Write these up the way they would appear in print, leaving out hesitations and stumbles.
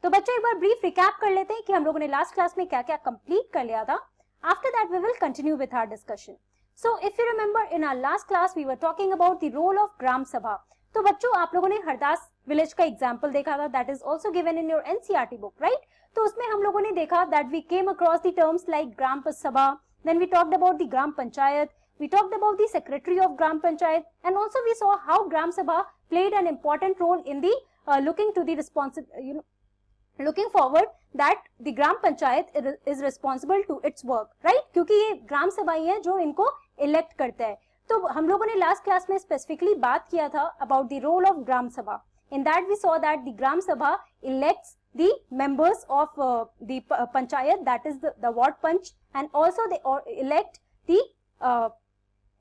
तो बच्चों एक बार ब्रीफ रिकैप कर लेते हैं कि हम लोगों ने लास्ट क्लास में क्या क्या कंप्लीट कर लिया था. After that we will continue with our discussion. So if you remember in our last class we were talking about the role of Gram Sabha. तो बच्चों आप लोगों ने हरदास विलेज का एग्जांपल देखा था, that is also given in your NCERT book, right. तो उसमें हम लोगों ने देखा that we came across the terms like Gram Sabha, then we talked about the gram Panchayat, we talked about the secretary of gram panchayat, and also we saw how gram sabha played an important role in the looking forward that the gram panchayat is responsible to its work, right. क्योंकि ये ग्राम सभाएं हैं जो इनको elect करते हैं. तो हम लोगों ने लास्ट क्लास में स्पेसिफिकली बात किया था about the role of Gram Sabha. In that we saw that the gram Sabha elects the members of the panchayat, that is the ward panch, and also they elect the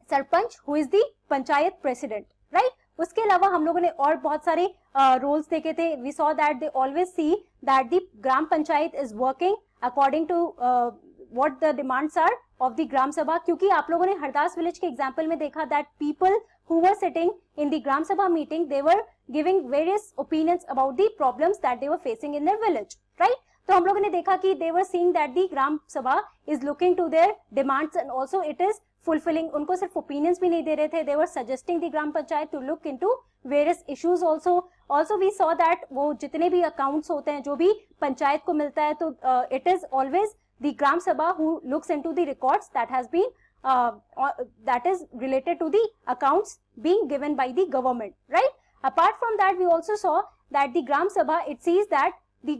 sarpanch who is the panchayat president, right. उसके अलावा हम लोगों ने और बहुत सारे roles देखे थे. We saw that they always see that the gram Panchayat is working according to what the demands are of the ग्राम सभा. क्योंकि आप लोगों ने हरदास विलेज के एग्जांपल में देखा that people who were sitting in the gram Sabha meeting they were giving various opinions about the problems that they were facing in their village, right. तो हम लोगों ने देखा कि they were seeing that the gram Sabha is looking to their demands and also it is fulfilling. उनको सिर्फ opinions भी नहीं दे रहे थे, they were suggesting the gram panchayat to look into various issues also we saw that वो जितने भी अकाउंट्स होते हैं जो भी पंचायत को मिलता है तो इट इज ऑलवेज द ग्राम सभा who looks into the records that has been that is related to the accounts being given by the government, right. Apart from that we also saw that the gram sabha it sees that the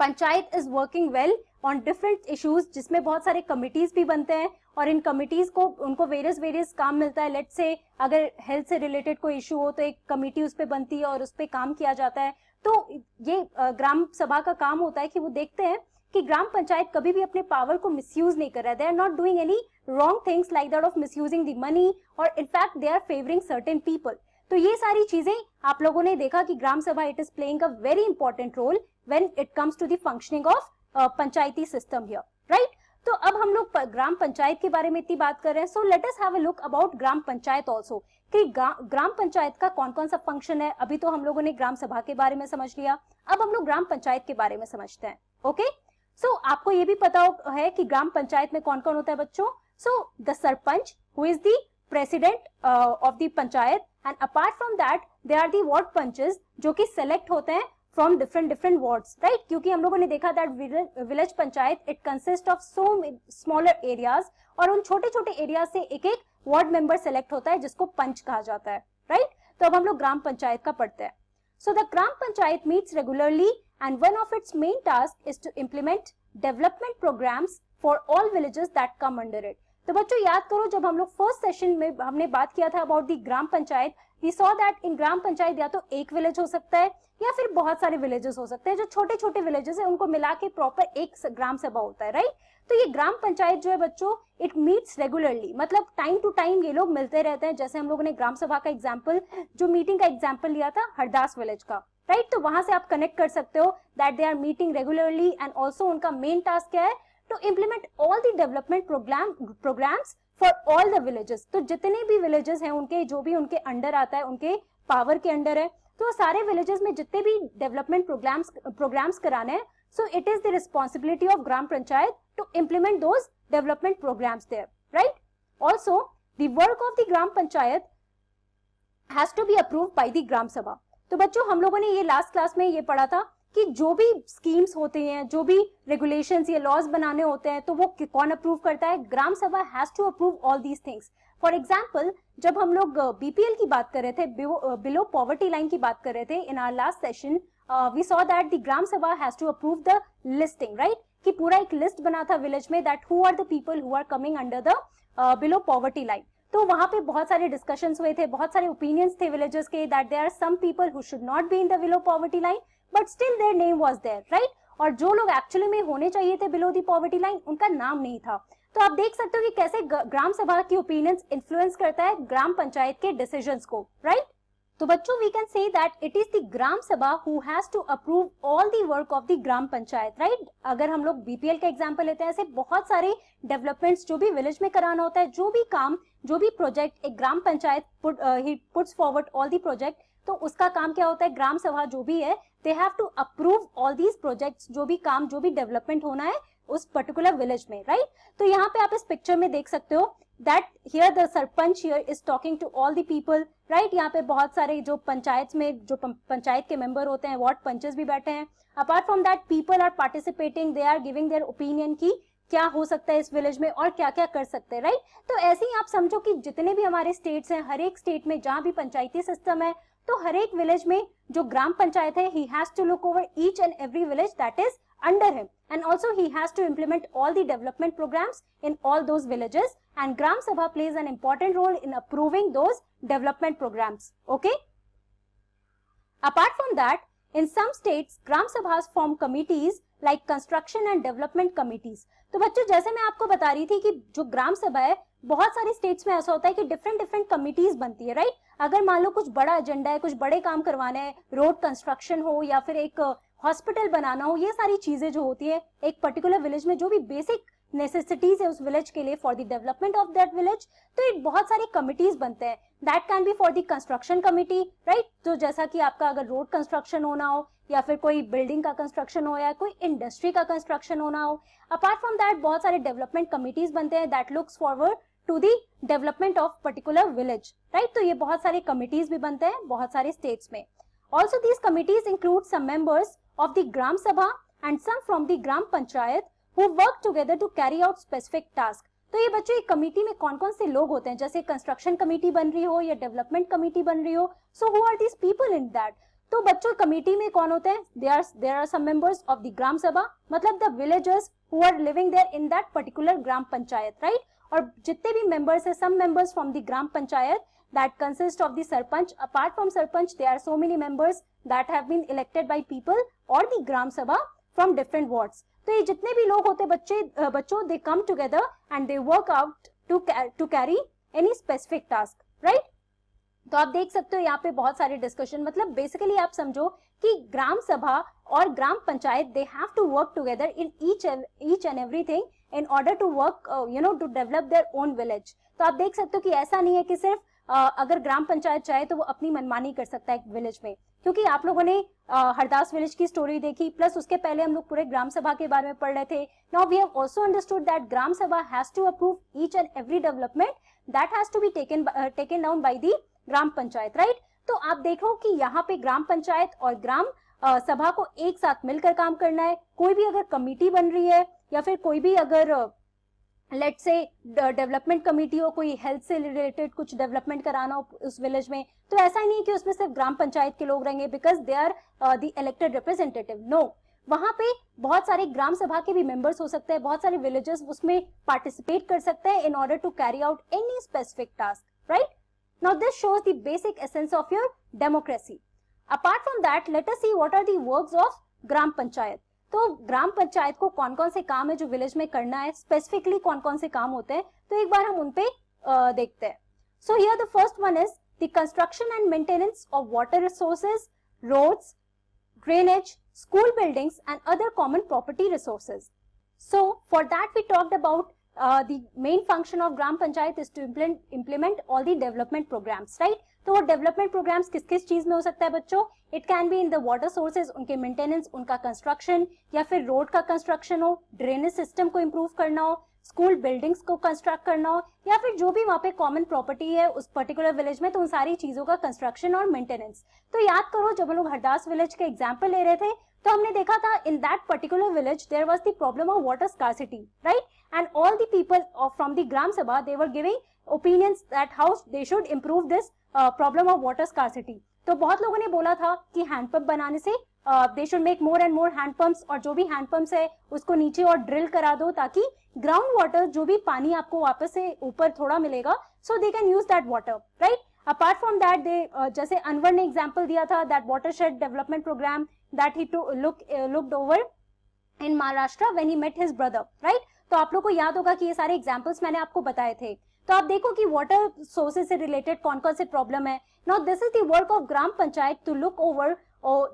panchayat is working well on different issues, जिसमें बहुत सारे committees भी बनते हैं और इन committees को उनको various काम मिलता है. लेट्स से अगर हेल्थ से रिलेटेड कोई इशू हो तो एक कमिटी उस पर बनती है और उस पर काम किया जाता है. तो ये ग्राम सभा का काम होता है कि वो देखते हैं कि ग्राम पंचायत कभी भी अपने पावर को मिसयूज नहीं कर रहा है. They are not doing any wrong things like that of misusing the money और in fact they are favouring certain people. तो ये सारी चीजें आप लोगों ने देखा कि gram sabha it is playing a very important role when it comes to the functioning of panchayati system here, right. तो अब हम लोग ग्राम पंचायत के बारे में इतनी बात कर रहे हैं, so let us have a look about gram panchayat also कि ग्राम पंचायत का कौन कौन सा फंक्शन है. अभी तो हम लोगों ने ग्राम सभा के बारे में समझ लिया, अब हम लोग ग्राम पंचायत के बारे में समझते हैं. ओके, सो आपको ये भी पता है कि ग्राम पंचायत में कौन कौन होता है बच्चों. So the sarpanch who is the president of the panchayat, and apart from that they are the ward panches जो कि सेलेक्ट होते हैं फ्रॉम डिफरेंट वार्ड्स, राइट. क्योंकि हम लोगों ने देखा that village panchayat it consist of so smaller areas और उन छोटे छोटे एरिया से एक एक वार्ड मेंबर सेलेक्ट होता है जिसको पंच कहा जाता है, राइट. तो अब हम लोग ग्राम पंचायत का पढ़ते हैं. So the gram panchayat meets regularly and one of its main task is to implement development programmes for all villages that come under it. तो बच्चों याद करो जब हम लोग फर्स्ट सेशन में हमने बात किया था about the Gram Panchayat, we saw that in Gram Panchayat या तो एक विलेज हो सकता है या फिर बहुत सारे विलेजेस हो सकते हैं. जो छोटे छोटे विलेजेस है उनको मिला के प्रॉपर एक ग्राम सभा होता है, राइट. तो ये ग्राम पंचायत जो है बच्चों इट मीट्स रेगुलरली, मतलब टाइम टू टाइम ये लोग मिलते रहते हैं. जैसे हम लोगों ने ग्राम सभा का एग्जाम्पल जो मीटिंग का एग्जाम्पल लिया था हरदास विलेज का, राइट. तो वहां से आप कनेक्ट कर सकते हो that they are meeting regularly and also उनका मेन टास्क क्या है to implement all the development programmes for all the villages. तो जितने भी विलेजेस हैं उनके जो भी उनके अंडर आता है, उनके पावर के अंडर है, तो सारे विलेजेस में जितने भी डेवलपमेंट प्रोग्राम्स कराने हैं, so it is the responsibility of gram panchayat to implement those development programmes there, right. Also the work of the gram Panchayat has to be approved by the ग्राम सभा. तो बच्चों हम लोगों ने ये लास्ट क्लास में ये पढ़ा था कि जो भी स्कीम्स होते हैं, जो भी रेगुलेशंस या लॉज बनाने होते हैं, तो वो कौन अप्रूव करता है? ग्राम सभा has to approve all these things. For example जब हम लोग बीपीएल की बात कर रहे थे, बिलो पॉवर्टी लाइन की बात कर रहे थे in our last session, we saw that the ग्राम सभा has to approve the listing, right. कि पूरा एक लिस्ट बना था विलेज में that who are the people who are coming under the below poverty line. तो वहां पे बहुत सारे डिस्कशंस हुए थे, बहुत सारे ओपिनियंस थे विलेजर्स के that there are some people who should not be in the below poverty line but still their name was there, right. और जो लोग एक्चुअली में होने चाहिए थे बिलो द पॉवर्टी लाइन उनका नाम नहीं था. तो आप देख सकते हो कि कैसे ग्राम सभा की ओपिनियंस इन्फ्लुएंस करता है ग्राम पंचायत के डिसीजंस को, राइट. तो बच्चों we can say that it is the ग्राम सभा who has to approve all the work of the gram panchayat, right. अगर हम लोग बीपीएल का एग्जांपल लेते हैं, ऐसे बहुत सारे डेवलपमेंट्स जो भी विलेज में कराना होता है, जो भी काम, जो भी प्रोजेक्ट एक Gram Panchayat puts forward all the project, तो उसका काम क्या होता है, ग्राम सभा जो भी है they have to approve all these projects, जो भी काम जो भी डेवलपमेंट होना है उस पर्टिकुलर विलेज में, राइट। तो यहाँ पे आप इस पिक्चर में देख सकते हो that here the sarpanch here is talking to all the people, right। यहाँ पे बहुत सारे जो पंचायत में जो पंचायत के मेंबर होते हैं, वार्ड पंचेस भी बैठे हैं। Apart from that people are participating, they are giving their opinion की क्या हो सकता है इस विलेज में और क्या क्या कर सकते हैं, राइट। तो ऐसे ही आप समझो कि जितने भी हमारे स्टेट्स हैं, हर एक स्टेट में जहां भी पंचायती सिस्टम है, तो हर एक विलेज में जो ग्राम पंचायत है, he has to look over each and every village that is under him, and also he has to implement all the development programs in all those villages, and Gram Sabha plays an important role in approving those development programs, okay। Apart from that, in some states Gram Sabhas form committees like construction and development committees। तो बच्चों जैसे मैं आपको बता रही थी कि जो ग्राम सभा है, बहुत सारी स्टेट्स में ऐसा होता है कि डिफरेंट कमिटीज बनती है, राइट। अगर मान लो कुछ बड़ा एजेंडा है, कुछ बड़े काम करवाने हैं, रोड कंस्ट्रक्शन हो या फिर एक हॉस्पिटल बनाना हो, ये सारी चीजें जो होती है एक पर्टिकुलर विलेज में, जो भी बेसिक नेसेसिटीज है उस विलेज के लिए for the development of that village, तो एक बहुत सारी कमिटीज बनते हैं। That can be for the construction committee, right. तो जैसा कि आपका अगर रोड कंस्ट्रक्शन होना हो या फिर कोई बिल्डिंग का कंस्ट्रक्शन हो या कोई इंडस्ट्री का कंस्ट्रक्शन होना हो, अपार्ट फ्रॉम दैट बहुत सारे डेवलपमेंट कमिटीज बनते हैं that looks forward to the development of particular village, right. तो ये बहुत सारे कमिटीज भी बनते हैं बहुत सारे स्टेट्स में। Also these committees include some members of the Gram Sabha and some from the Gram Panchayat who work together to carry out specific task। तो ये बच्चों एक कमेटी में कौन कौन से लोग होते हैं, जैसे कंस्ट्रक्शन कमेटी बन रही हो या डेवलपमेंट कमेटी बन रही हो, so who are these people in that. तो बच्चों कमेटी में कौन होते हैं, there are some members of the ग्राम सभा, मतलब the villagers who are living there in that particular gram panchayat, right. और जितने भी मेंबर्स है, some members from the gram panchayat that consist of the sarpanch। apart from sarpanch there are so many members that have been elected by people or the gram sabha from different wards। तो ये जितने भी लोग होते बच्चों they come together and they work out to carry any specific task, right। तो आप देख सकते हो यहाँ पे बहुत सारे डिस्कशन, मतलब बेसिकली आप समझो कि ग्राम सभा और gram panchayat they have to work together in each and everything in order to work to develop their own village। तो आप देख सकते हो कि ऐसा नहीं है कि सिर्फ अगर ग्राम पंचायत चाहे तो वो अपनी मनमानी कर सकता है एक विलेज में, क्योंकि आप लोगों ने हरदास विलेज की स्टोरी देखी, प्लस उसके पहले हम लोग पूरे ग्राम सभा के बारे में पढ़ रहे थे। Now we have also understood that gram सभा has to approve each and every development that has to be taken down by the gram panchayat, right. तो आप देखो कि यहाँ पे ग्राम पंचायत और ग्राम सभा को एक साथ मिलकर काम करना है। कोई भी अगर कमिटी बन रही है या फिर कोई भी अगर लेट से डेवलपमेंट कमेटी हो, कोई हेल्थ से रिलेटेड कुछ डेवलपमेंट कराना हो उस विलेज में, तो ऐसा ही नहीं है कि उसमें सिर्फ ग्राम पंचायत के लोग रहेंगे because they are the elected representative. No, वहां पे बहुत सारे ग्राम सभा के भी मेंबर्स हो सकते हैं, बहुत सारे विलेजेस उसमें पार्टिसिपेट कर सकते हैं in order to carry out any specific task, right. Now this shows the basic essence of your democracy. Apart from that let us see what are the works of ग्राम पंचायत। तो ग्राम पंचायत को कौन कौन से काम है जो विलेज में करना है, स्पेसिफिकली कौन कौन से काम होते हैं, तो एक बार हम उन पे देखते हैं। So here the first one is the construction and maintenance of water resources, roads, drainage, school buildings and other common property resources. So for that we talked about the main function of gram panchayat is to implement all the development programs, right। तो वो development programmes किस किस चीज में हो सकता है बच्चों, it can B in the water sources, उनके मेंटेनेंस, उनका कंस्ट्रक्शन, या फिर रोड का कंस्ट्रक्शन हो, ड्रेनेज सिस्टम को इम्प्रूव करना हो, स्कूल बिल्डिंग्स को कंस्ट्रक्ट करना हो, या फिर जो भी वहाँ पे कॉमन प्रॉपर्टी है उस पर्टिकुलर विलेज में, तो उन सारी चीजों का कंस्ट्रक्शन और मेंटेनेंस। तो याद करो जब हम लोग हरदास विलेज के एग्जाम्पल ले रहे थे तो हमने देखा था in that particular village there was the problem of water scarcity, right, and all the people from the gram sabha they were giving opinions that how they should improve this problem of water scarcity. तो बहुत लोगों ने बोला था कि handpump बनाने से they should make more and more handpumps, और जो भी हैंडपंप्स है उसको नीचे और ड्रिल करा दो ताकि ग्राउंड वाटर, जो भी पानी आपको वापस से ऊपर थोड़ा मिलेगा, so they can use that water, right. Apart from that they जैसे अनवर ने एग्जांपल दिया था that watershed development programme that he looked over in Maharashtra when he met his brother, right. तो आप लोग को याद होगा कि ये सारे एग्जांपल्स मैंने आपको बताए थे। तो आप देखो कि वाटर सोर्सेज से रिलेटेड कौन कौन से प्रॉब्लम है। Now this is the work of gram panchayat to look over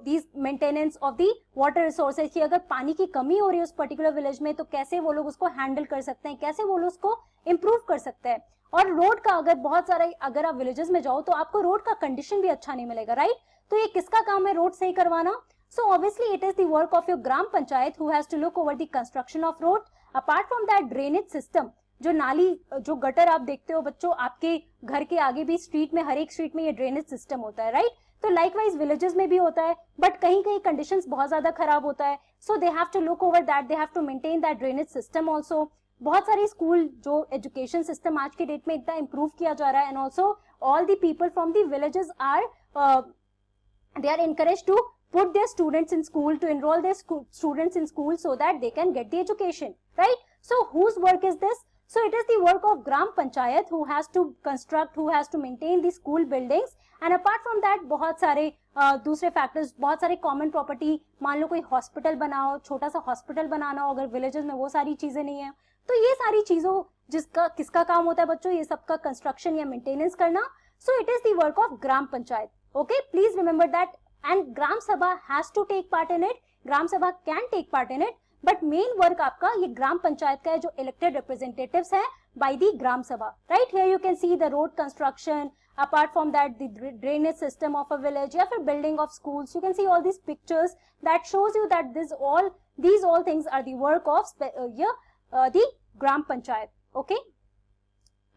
this maintenance of the water resources, कि अगर पानी की कमी हो रही है उस पर्टिकुलर विलेज में तो कैसे वो लोग उसको हैंडल कर सकते हैं, कैसे वो लोग उसको इम्प्रूव कर सकते हैं। और रोड का अगर बहुत सारा, अगर आप विलेजेस में जाओ तो आपको रोड का कंडीशन भी अच्छा नहीं मिलेगा, राइट? तो ये किसका काम है रोड सही करवाना? So obviously it is the work of your gram panchayat who has to look over the construction of road. Apart from that drainage system, जो नाली, जो गटर आप देखते हो बच्चों, आपके घर के आगे भी स्ट्रीट में, हर एक स्ट्रीट में ये ड्रेनेज सिस्टम होता है, राइट? तो लाइकवाइज विलेजेस में भी होता है, बट कहीं कहीं कंडीशंस बहुत ज्यादा खराब होता है, so they have to look over that, they have to maintain that drainage system also. बहुत सारे स्कूल, जो एजुकेशन सिस्टम आज के डेट में इतना इंप्रूव किया जा रहा है, and also all the people from the villages are they are encouraged to put their students in school, to enroll their students in school so that they can get the education, right? So whose work is this? So it is the work of gram panchayat who has to construct, who has to maintain the school buildings, and apart from that बहुत सारे दूसरे factors, बहुत सारे common property, मान लो कोई hospital बनाओ, छोटा सा हॉस्पिटल बनाना हो, अगर विलेजेस में वो सारी चीजें नहीं है, तो ये सारी चीजों जिसका किसका काम होता है बच्चों? ये सबका कंस्ट्रक्शन या मेंटेनेंस करना। सो it is the work of gram panchayat. Okay, please remember that, and Gram Sabha has to take part in it. Gram Sabha can take part in it, but main work आपका ये ग्राम पंचायत का है, जो elected representatives है by the Gram Sabha. Right here you can see the road construction. Apart from that, the drainage system of a village, या फिर building of schools. You can see all these pictures that shows you that these all things are the work of the Gram Panchayat. Okay.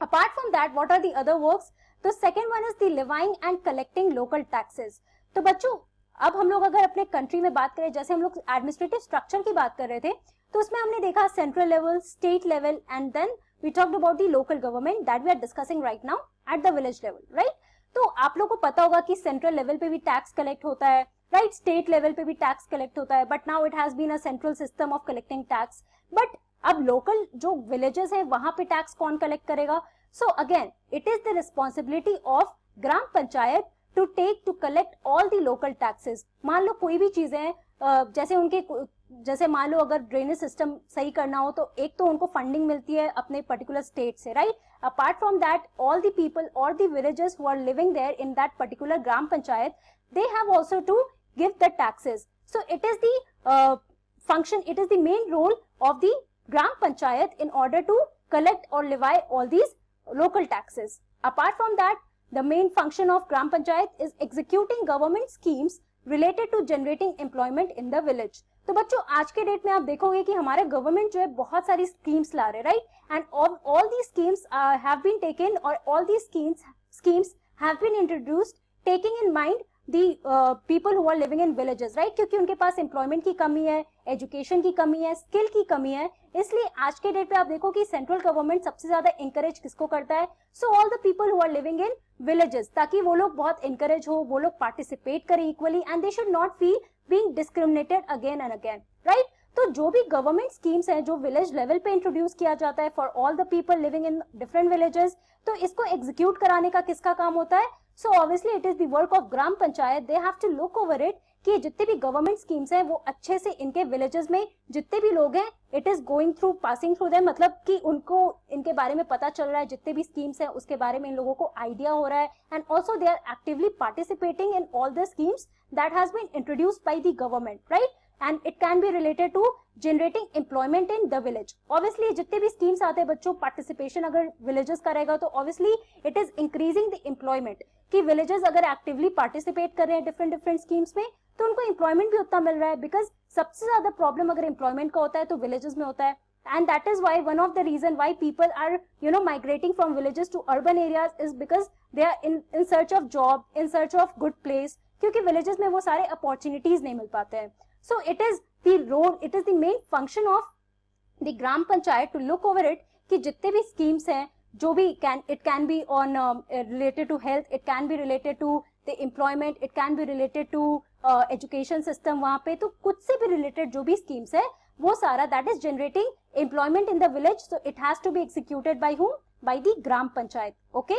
Apart from that, what are the other works? तो second one is the levying and collecting local taxes. तो बच्चों अब हम लोग अगर अपने country में बात करें, जैसे हम लोग एडमिनिस्ट्रेटिव स्ट्रक्चर की बात कर रहे थे, तो उसमें हमने देखा central level, state level, and then we talked about the local government that we are discussing right now at the village level, right? तो आप लोग को पता होगा कि सेंट्रल लेवल पे भी टैक्स कलेक्ट होता है, राइट? स्टेट लेवल पे भी टैक्स कलेक्ट होता है, but now it has been a central system of collecting tax. But अब लोकल जो विलेजेस है वहां पे टैक्स कौन कलेक्ट करेगा? So again, it is the responsibility of Gram Panchayat to collect all the local taxes. मान लो कोई भी चीजें, जैसे मान लो अगर ड्रेनेज सिस्टम सही करना हो, तो एक तो उनको फंडिंग मिलती है अपने पर्टिकुलर स्टेट से, right? Apart from that, all the people और the villages who are living there in that particular gram panchayat, they have also to give the taxes. So it is the function, it is the main role of the Gram Panchayat in order to collect or levy all these local taxes. Apart from that, the main function of Gram Panchayat is executing government schemes related to generating employment in the village. तो बच्चों आज के date में आप देखोगे कि हमारे government जो है बहुत सारी स्कीम्स ला रहे, right? And all these schemes have been taken, or all these schemes have been introduced taking in mind the people who are living in villages, right? क्योंकि उनके पास एम्प्लॉयमेंट की कमी है, एजुकेशन की कमी है, स्किल की कमी है, इसलिए आज के डेट पे आप देखो कि सेंट्रल गवर्नमेंट सबसे ज्यादा इंकरेज किसको करता है? So all the people who are living in villages, ताकि वो लोग बहुत इंकरेज हो, वो लोग पार्टिसिपेट करें equally, and they should not feel being discriminated again and again, right? तो जो भी गवर्नमेंट स्कीम्स हैं जो विलेज लेवल पे इंट्रोड्यूस किया जाता है for all the people living in different villages, तो इसको एग्जीक्यूट कराने का किसका काम होता है? So obviously it is the work of gram panchayat. They have to look over it कि जितने भी गवर्नमेंट स्कीम्स हैं वो अच्छे से इनके विलेजेस में जितने भी लोग हैं, it is going through, passing through them, मतलब कि उनको इनके बारे में पता चल रहा है, जितने भी स्कीम्स हैं उसके बारे में इन लोगों को आइडिया हो रहा है, and also they are actively participating in all the schemes that has been introduced by the government, right? And it can be related to generating employment in the village. Obviously जितने भी schemes आते हैं बच्चों, participation अगर villages करेगा तो obviously it is increasing the employment, कि villages अगर एक्टिवली पार्टिसिपेट कर रहे हैं डिफरेंट स्कीम्स में तो उनको एम्प्लॉयमेंट भी उतना मिल रहा है, बिकॉज सबसे ज्यादा प्रॉब्लम अगर एम्प्लॉयमेंट का होता है तो विलेजेस में होता है, and that is why one of the reason why people are migrating from villages to urban areas is because they are in search of job, in search of good place, क्योंकि villages में वो सारे opportunities नहीं मिल पाते हैं। So it is the role, it is the main function of the gram panchayat to look over it कि जितने भी schemes हैं, जो भी it can be on related to health, it can be related to the employment, it can be related to education system, वहाँ पे तो कुछ से भी related जो भी schemes है वो सारा that is generating employment in the village, so it has to be executed by whom? By the gram panchayat. Okay?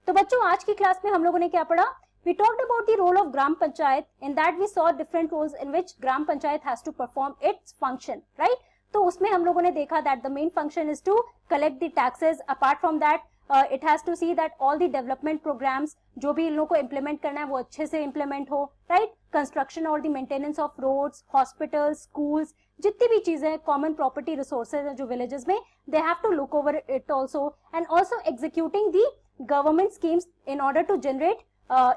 तो बच्चों आज की क्लास में हम लोगों ने क्या पढ़ा? We talked about the role of gram panchayat. In that we saw different roles in which gram panchayat has to perform its function, right? तो उसमें हम लोगों ने देखा that the main function is to collect the taxes. Apart from that, it has to see that all the development programmes जो भी इन लोगों को इम्प्लीमेंट करना है वो अच्छे से इम्प्लीमेंट हो, राइट. कंस्ट्रक्शन और the maintenance of roads, hospitals, schools, जितनी भी चीजें कॉमन प्रॉपर्टी रिसोर्सेज हैं जो विलेजेस में, they have to look over it also, and also executing the government schemes in order to generate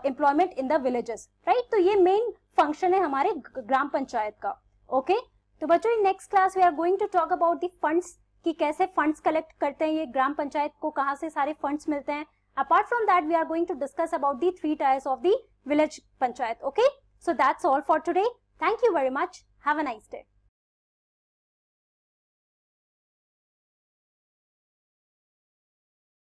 employment in the villages, right. तो ये main function है हमारे ग्राम पंचायत का. ओके तो बच्चों in next class we are going to talk about the funds, कि कैसे funds collect करते हैं ये ग्राम पंचायत को, कहाँ से सारे फंड्स मिलते हैं. Apart from that we are going to discuss about the 3 tiers of the village panchayat. Okay so that's all for today. Thank you very much. Have a nice day.